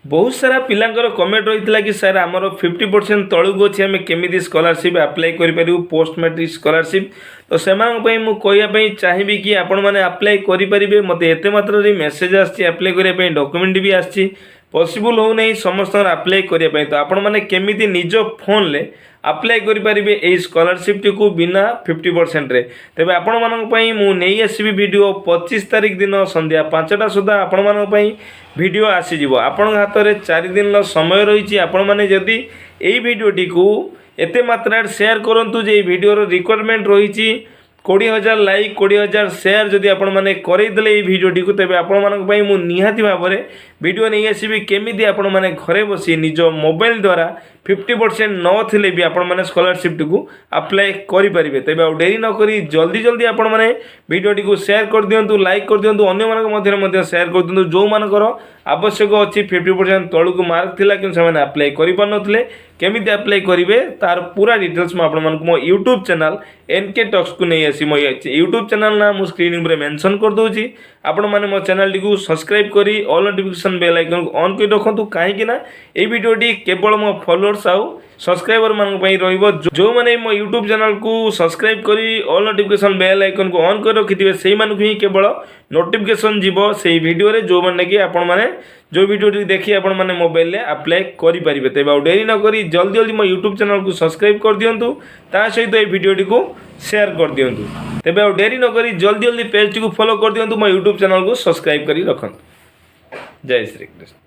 बहुत सारा पिलांकर कमेंट रही कि सर आमर 50% तलू अच्छे आम केमी स्कॉलरशिप अप्लाई करूँ पोस्ट मैट्रिक स्कॉलरशिप तो से मुझे चाहिए कि आपण मैंने अप्लाई करेंगे मत एत मात्र मेसेज आप्लाई करने डॉक्यूमेंट भी आसी पॉसिबल हो नहीं समस्त अप्लाई करने तो आपण मैंने केमी निज फोन ले अप्लाई करेंगे यही स्कॉलरशिप टी को बिना 50% रे तेज आपण मानी मुझे आसवि वीडियो 25 तारिख दिन संध्या 5टा सुधा आपण मानी वीडियो आसीज आपण हाथ में 4 दिन समय रही आपण मैंने जदि यही वीडियोटी को एत मात्रा शेयर करूँ जे वीडियोर रिक्वायरमेंट रही 20,000 लाइक 20,000 शेयर जदि आपण मैंने करदेले ये वीडियोटी को तेज आपण मानी मु निहाती भाव में वीडियो नहीं आसवि केमी आपण मैंने घरे बसी निज मोबाइल द्वारा 50% नथिले भी आपण मैंने स्कॉलरशिप टी को अप्लाई करेंगे तेज आ डेरी नक जल्दी जल्दी आपण मैंने वीडियोटी को शेयर कर दिंतु लाइक कर दिंतु अन्य शेयर कर दिंतु जो मानकर आवश्यक अच्छी 50% तलू को मार्क थिला कि से अप्लाई करें केमी अप्लाई करेंगे तार पूरा डिटेल्स मुझे मो यूट्यूब चैनल एनके टॉक्स को नहीं आसी मो यूट्यूब चैनल ना मु स्क्रीन पर मेंशन कर दूची आपण मैंने मो चैनल टी सब्सक्राइब करी ऑल नोटिफिकेशन बेल आइकन को ऑन कर रखु कहीं ये वीडियोटी केवल मो फॉलोअर्स आउ सब्सक्राइबर मान जो मैंने मो यूट्यूब चैनल को सब्सक्राइब करी ऑल नोटिफिकेशन बेल आइकन को ऑन कर रखिथे से ही केवल नोटिफिकेशन जीव से वीडियो रे जो मैंने कि आपण मैंने जो वीडियो देखिए आपण मैंने मोबाइल में अप्लाई करेंगे तेज आ डेरी नक जल्दी जल्दी मो यूट्यूब चैनल को सब्सक्राइब कर दिंतु ता सहित ये वीडियोटी को शेयर कर दिंतु तेज आ डेरी नक जल्दी जल्दी पेज टी को फॉलो कर दिंतु मो यूट्यूब चैनल को सब्सक्राइब कर रखु जय श्री कृष्ण।